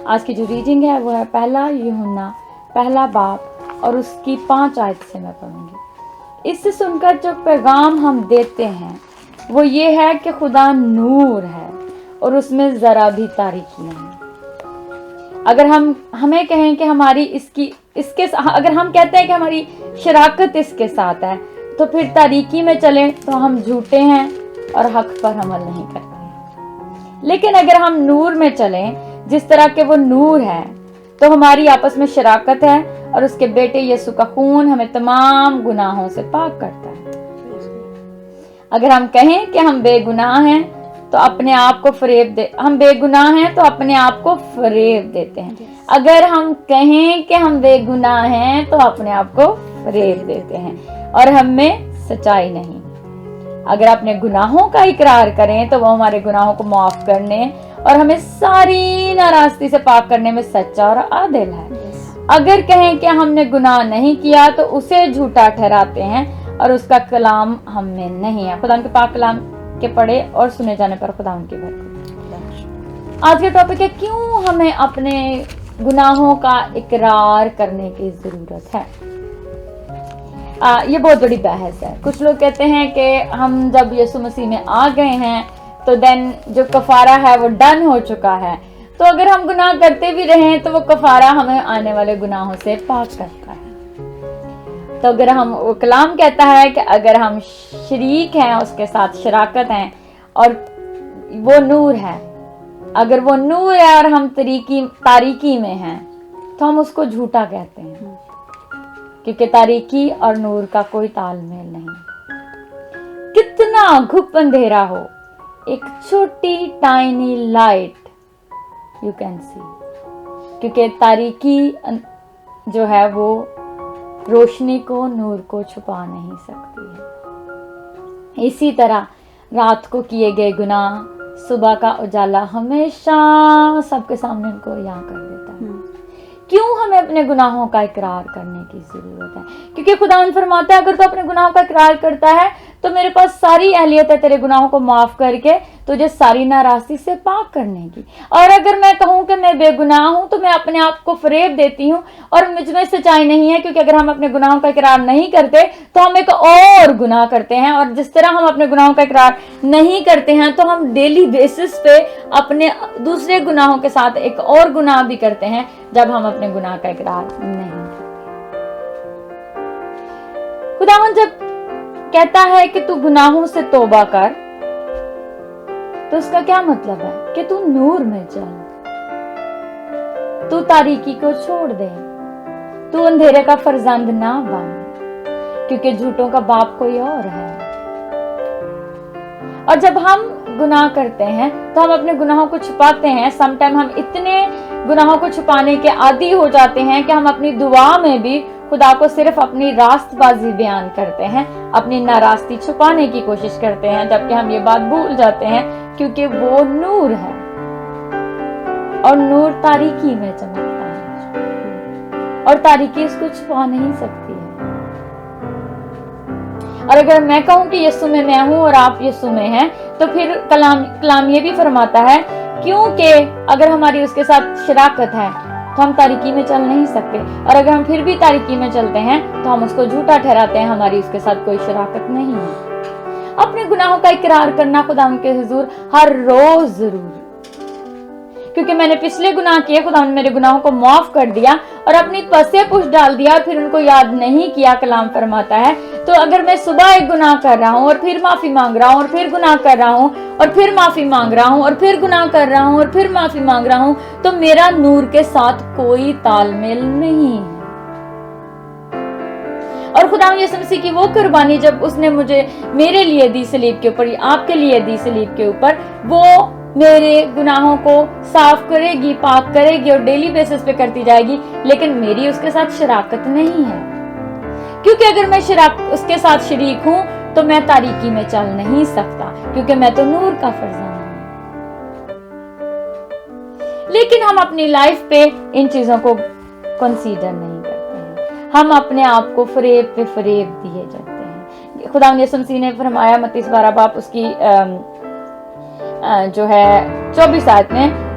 آج کی جو ریڈنگ ہے وہ ہے پہلا یوحنا پہلا باب اور اس کی 5 آیت سے میں پڑھوں گی۔ اس سے سن کر جو پیغام ہم دیتے ہیں وہ یہ ہے کہ خدا نور ہے اور اس میں ذرا بھی تاریکی نہیں۔ اگر ہمیں کہیں کہ اگر ہم کہتے ہیں کہ ہماری شراکت اس کے ساتھ ہے تو پھر تاریکی میں چلیں تو ہم جھوٹے ہیں اور حق پر عمل نہیں کرتے۔ لیکن اگر ہم نور میں چلیں جس طرح کہ وہ نور ہے تو ہماری آپس میں شراکت ہے اور اس کے بیٹے یسوع کا خون ہمیں تمام گناہوں سے پاک کرتا ہے۔ اگر ہم کہیں کہ ہم بے گناہ ہیں تو اپنے آپ کو فریب دیتے ہیں۔ اگر ہم کہیں کہ ہم بے گناہ ہیں تو اپنے آپ کو فریب دیتے ہیں اور ہم میں سچائی نہیں۔ اگر اپنے گناہوں کا اقرار کریں تو وہ ہمارے گناہوں کو معاف کرنے اور ہمیں ساری ناراستی سے پاک کرنے میں سچا اور عادل ہے۔ اگر کہیں کہ ہم نے گناہ نہیں کیا تو اسے جھوٹا ٹھہراتے ہیں اور اس کا کلام ہم میں نہیں ہے۔ خدا ان کے پاک کلام کے پڑھے اور سنے جانے پر خدا ان کی برکت۔ آج کا ٹاپک ہے کیوں ہمیں اپنے گناہوں کا اقرار کرنے کی ضرورت ہے۔ یہ بہت بڑی بحث ہے۔ کچھ لوگ کہتے ہیں کہ ہم جب یسوع مسیح میں آ گئے ہیں تو دین جو کفارہ ہے وہ ڈن ہو چکا ہے، تو اگر ہم گناہ کرتے بھی رہیں تو وہ کفارہ ہمیں آنے والے گناہوں سے پاک کرتا ہے۔ تو اگر وہ کلام کہتا ہے کہ اگر ہم شریک ہیں اس کے ساتھ شراکت ہیں اور وہ نور ہے، اگر وہ نور ہے اور ہم تاریکی میں ہیں تو ہم اس کو جھوٹا کہتے ہیں، کیونکہ تاریکی اور نور کا کوئی تال میل نہیں۔ کتنا گھپ اندھیرا ہو، ایک چھوٹی tiny light you can see, کیونکہ تاریکی جو ہے وہ روشنی کو، نور کو چھپا نہیں سکتی ہے۔ اسی طرح رات کو کیے گئے گناہ صبح کا اجالا ہمیشہ سب کے سامنے ان کو یہاں کر دیتا ہے۔ کیوں ہمیں اپنے گناہوں کا اقرار کرنے کی ضرورت ہے؟ کیونکہ خداوند فرماتا ہے اگر تو اپنے گناہوں کا اقرار کرتا ہے تو میرے پاس ساری اہلیت ہے تیرے گناہوں کو معاف کر کے تجھے ساری ناراستی سے پاک کرنے کی۔ اور اگر میں کہوں کہ میں بے گناہ ہوں تو میں اپنے آپ کو فریب دیتی ہوں اور مجھ میں سچائی نہیں ہے، کیونکہ اگر ہم اپنے گناہوں کا اقرار نہیں کرتے تو ہم ایک اور گناہ کرتے ہیں، اور جس طرح ہم اپنے گناہوں کا اقرار نہیں کرتے ہیں تو ہم ڈیلی بیسس پہ اپنے دوسرے گناہوں کے ساتھ ایک اور گناہ بھی کرتے ہیں جب ہم اپنے گناہ کا اقرار نہیں کرتے۔ خداوند جب کہتا ہے کہ تو گناہوں سے توبہ کر تو اس کا کیا مطلب ہے؟ کہ تو نور میں چل، تو تاریکی کو چھوڑ دے، تو اندھیرے کا فرزند نہ بن، کیونکہ جھوٹوں کا باپ کوئی اور ہے۔ اور جب ہم گناہ کرتے ہیں تو ہم اپنے گناہوں کو چھپاتے ہیں۔ سم ٹائم ہم اتنے گناہوں کو چھپانے کے عادی ہو جاتے ہیں کہ ہم اپنی دعا میں بھی خدا کو صرف اپنی راست بازی بیان کرتے ہیں، اپنی ناراستی چھپانے کی کوشش کرتے ہیں، جبکہ ہم یہ بات بھول جاتے ہیں کیونکہ وہ نور ہے اور نور تاریکی میں چمکتا ہے اور تاریکی اس کو چھپا نہیں سکتی ہے۔ اور اگر میں کہوں کہ یسوع میں میں ہوں اور آپ یسوع میں ہیں تو پھر کلام یہ بھی فرماتا ہے کیونکہ اگر ہماری اس کے ساتھ شراکت ہے تو ہم تاریکی میں چل نہیں سکتے، اور اگر ہم پھر بھی تاریکی میں چلتے ہیں تو ہم اس کو جھوٹا ٹھہراتے ہیں، ہماری اس کے ساتھ کوئی شراکت نہیں ہے۔ اپنے گناہوں کا اقرار کرنا خدا ان کے حضور ہر روز ضرور، کیونکہ میں نے پچھلے گناہ کیے، خدا نے میرے گناہوں کو معاف کر دیا اور اپنی پسے پوچھ ڈال دیا اور پھر ان کو یاد نہیں کیا۔ کلام فرماتا ہے تو اگر میں صبح ایک گناہ کر رہا ہوں اور پھر معافی مانگ رہا ہوں اور پھر گناہ کر رہا ہوں اور پھر معافی مانگ رہا ہوں اور پھر گناہ کر رہا ہوں اور پھر معافی مانگ رہا ہوں تو میرا نور کے ساتھ کوئی تال میل نہیں ہے۔ اور خدا یسوع مسیح کی وہ قربانی جب اس نے مجھے میرے لیے دی صلیب کے اوپر، آپ کے لیے دی صلیب کے اوپر، وہ میرے گناہوں کو صاف کرے گی، پاک کرے گی اور ڈیلی بیسس پہ کرتی جائے گی، لیکن میری اس کے ساتھ شراکت نہیں ہے، کیونکہ اگر میں اس کے ساتھ شریک ہوں تو میں تاریکی میں چل نہیں سکتا، کیونکہ میں تو نور کا فرزند ہوں۔ لیکن ہم اپنی لائف پہ ان چیزوں کو کنسیڈر نہیں کرتے ہیں، ہم اپنے آپ کو فریب پہ فریب دیے جاتے ہیں۔ خدا یسوع مسیح نے فرمایا متی 12 باب اس کی جو ہے 24 آیت میں